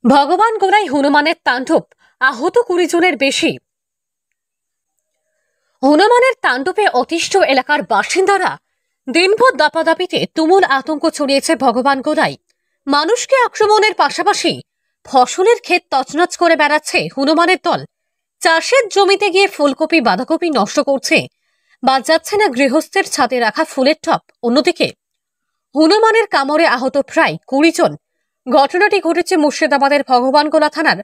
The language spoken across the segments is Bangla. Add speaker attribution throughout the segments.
Speaker 1: ভগবান গোড়ায় হনুমানের তাণ্ডব, আহত 20 জনের বেশি। হনুমানের তাণ্ডবে অতিষ্ঠ এলাকার বাসিন্দারা দিনভর দাপাদাপিতে তুমুল আতঙ্ক ছড়িয়েছে ভগবান গোড়ায়। মানুষকে আক্রমণের পাশাপাশি ফসলের ক্ষেত তছনছ করে বেড়াচ্ছে হনুমানের দল। চাষের জমিতে গিয়ে ফুলকপি বাঁধাকপি নষ্ট করছে, বাদ যাচ্ছে না গৃহস্থের ছাদে রাখা ফুলের টব। অন্যদিকে হনুমানের কামড়ে আহত প্রায় 20 জন। ঘটনাটি ঘটেছে মুর্শিদাবাদের ভগবানগোলা থানার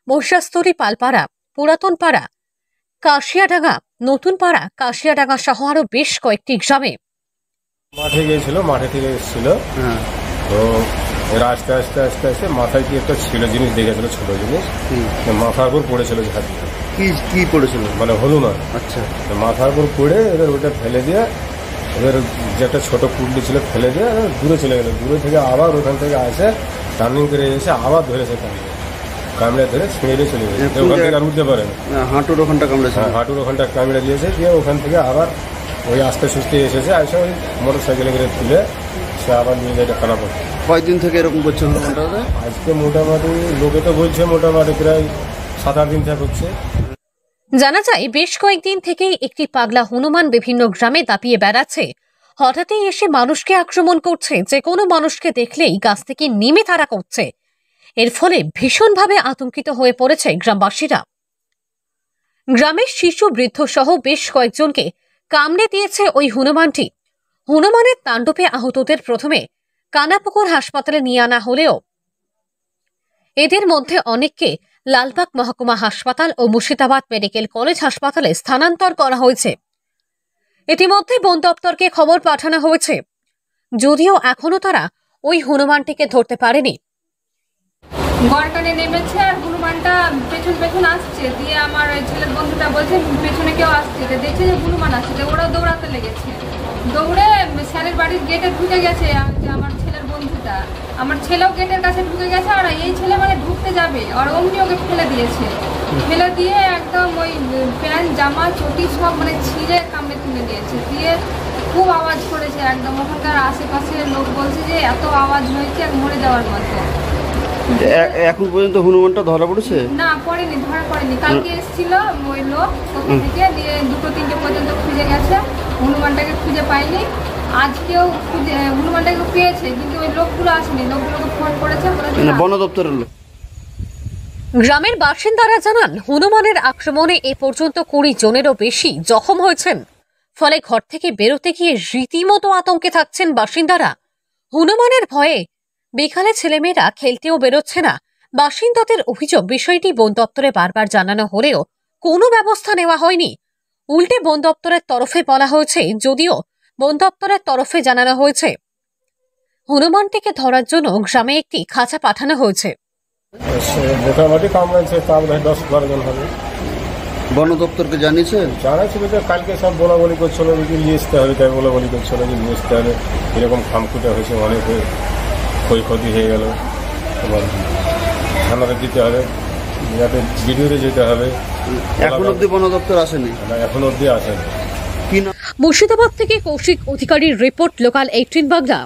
Speaker 1: মহিষাস্তরী পালপাড়া, পুরাতন পাড়া, কাশিয়াডাঙ্গা, নতুন পাড়া, কাশিয়াডাঙ্গা সহ আরো বেশ কয়েকটি গ্রামে।
Speaker 2: মাঠে গিয়েছিল, মাঠে থেকে এসেছিল, তো আস্তে আস্তে আস্তে আস্তে মাথায় কি একটা ছিল জিনিস দেখেছিল, ছোট জিনিস মাথার উপর পড়েছিল।
Speaker 3: কি পড়েছিল?
Speaker 2: মানে হনুমান।
Speaker 3: আচ্ছা,
Speaker 2: মাথার উপর পড়ে এবার ওটা ফেলে দিয়ে, এবার যে একটা ছোট পুটলি ছিল ফেলে দিয়ে দূরে চলে গেল। দূরে থেকে আবার ওখান থেকে আসে টার্নিং করে এসে আবার ধরেছে, কামড়ে ধরে ছিঁড়ে চলে গেছে। ওখান থেকে আর উঠতে পারে না।
Speaker 3: হাঁটুর ওখানটা কামড়েছে।
Speaker 2: হ্যাঁ, হাঁটুর ওখানটা কামড়ে দিয়েছে। দিয়ে ওখান থেকে আবার ওই আস্তে সুস্থে এসেছে, আসে ওই মোটর সাইকেলে করে তুলে সে আবার নিয়ে যায় খারাপ হচ্ছে।
Speaker 3: কয়েকদিন থেকে এরকম করছে হনুমানটা?
Speaker 2: আজকে মোটামুটি লোকে তো বলছে মোটামুটি প্রায় 7-8 দিন থেকে হচ্ছে।
Speaker 1: জানা যায় বেশ কয়েকদিন থেকেই একটি পাগলা হনুমান বিভিন্ন গ্রামে দাপিয়ে বেড়াচ্ছে। হঠাৎই এসে মানুষকে আক্রমণ করছে, যে কোনো মানুষকে দেখলেই গাছ থেকে নেমে তাড়া করছে। এর ফলে ভীষণভাবে আতঙ্কিত হয়ে পড়েছে গ্রামবাসীরা। গ্রামের শিশু বৃদ্ধ সহ বেশ কয়েকজনকে কামড়ে দিয়েছে ওই হনুমানটি। হনুমানের তাণ্ডবে আহতদের প্রথমে কানাপুকুর হাসপাতালে নিয়ে আনা হলেও এদের মধ্যে অনেককে লালবাগ মহকুমা হাসপাতাল ও মুর্শিদাবাদ মেডিকেল কলেজ হাসপাতালে স্থানান্তর করা হয়েছে। ইতিমধ্যে বন দপ্তরকে খবর পাঠানো হয়েছে, যদিও এখনো তারা ওই হনুমানটিকে ধরতে পারেনি।
Speaker 4: গড়কানে নেমেছে আর হনুমানটা পেছন পেছন আসছে। দিয়ে আমার ছেলের বন্ধুটা বলছে পেছনে কেউ আসছে, দেখছে যে হনুমান আসছে, ওরাও দৌড়াতে লেগেছে। দৌড়ে স্যারের বাড়ির গেটে ঢুকে গেছে আমার ছেলের বন্ধুটা। আমার ছেলেও গেটের কাছে ঢুকে গেছে, আর এই ছেলে মানে ঢুকতে যাবে আর অমনি ওকে ফেলে দিয়েছে। ফেলে দিয়ে একদম ওই প্যান্ট জামা চটি সব মানে ছিঁড়ে কামড়ে তুলে দিয়েছে। দিয়ে খুব আওয়াজ করেছে, একদম ওখানকার আশেপাশের লোক বলছে যে এত আওয়াজ হয়েছে মরে যাওয়ার মতো।
Speaker 3: এখন পর্যন্ত হনুমানটা ধরা পড়েছে?
Speaker 4: না, পড়েনি, ধরা পড়েনি। কালকে এসেছিল ওই লোক ওখান থেকে, দিয়ে 2-3টে পর্যন্ত খুঁজে গেছে, হনুমানটাকে খুঁজে পাইনি। আজকেও খুঁজে হনুমানটাকে পেয়েছে, কিন্তু ওই লোকগুলো আসেনি। লোকগুলোকে ফোন করেছে,
Speaker 3: বন দপ্তরের লোক।
Speaker 1: গ্রামের বাসিন্দারা জানান, হনুমানের আক্রমণে এ পর্যন্ত 20 জনেরও বেশি জখম হয়েছেন। ফলে ঘর থেকে বেরোতে গিয়ে রীতিমতো আতঙ্কে থাকছেন বাসিন্দারা। হনুমানের ভয়ে বিকালে ছেলেমেয়েরা খেলতেও বেরোচ্ছে না। বাসিন্দাদের অভিযোগ, বিষয়টি বন দপ্তরে বারবার জানানো হলেও কোনো ব্যবস্থা নেওয়া হয়নি। উল্টে বন দপ্তরের তরফে বলা হয়েছে, যদিও বন দপ্তরের তরফে জানানো হয়েছে হনুমানটিকে ধরার জন্য গ্রামে একটি খাঁচা পাঠানো হয়েছে।
Speaker 2: মোটামুটি কামড়েছে তার 10-12 জন হবে।
Speaker 3: বন দপ্তরকে জানিয়েছে?
Speaker 2: জানাচ্ছিল যে কালকে সব বলাবলি করছিল যে নিয়ে আসতে হবে, তাই বলাবলি করছিল যে নিয়ে আসতে হবে। এরকম খামখুটে হয়েছে, অনেক ক্ষয়ক্ষতি হয়ে গেল। তোমার থানাতে দিতে হবে, যাতে ভিডিওতে যেতে হবে।
Speaker 3: এখন অব্দি বন দপ্তর আসেনি?
Speaker 2: না, এখন অব্দি আসেনি।
Speaker 1: মুর্শিদাবাদ থেকে কৌশিক অধিকারীর রিপোর্ট, লোকাল 18 বাংলা।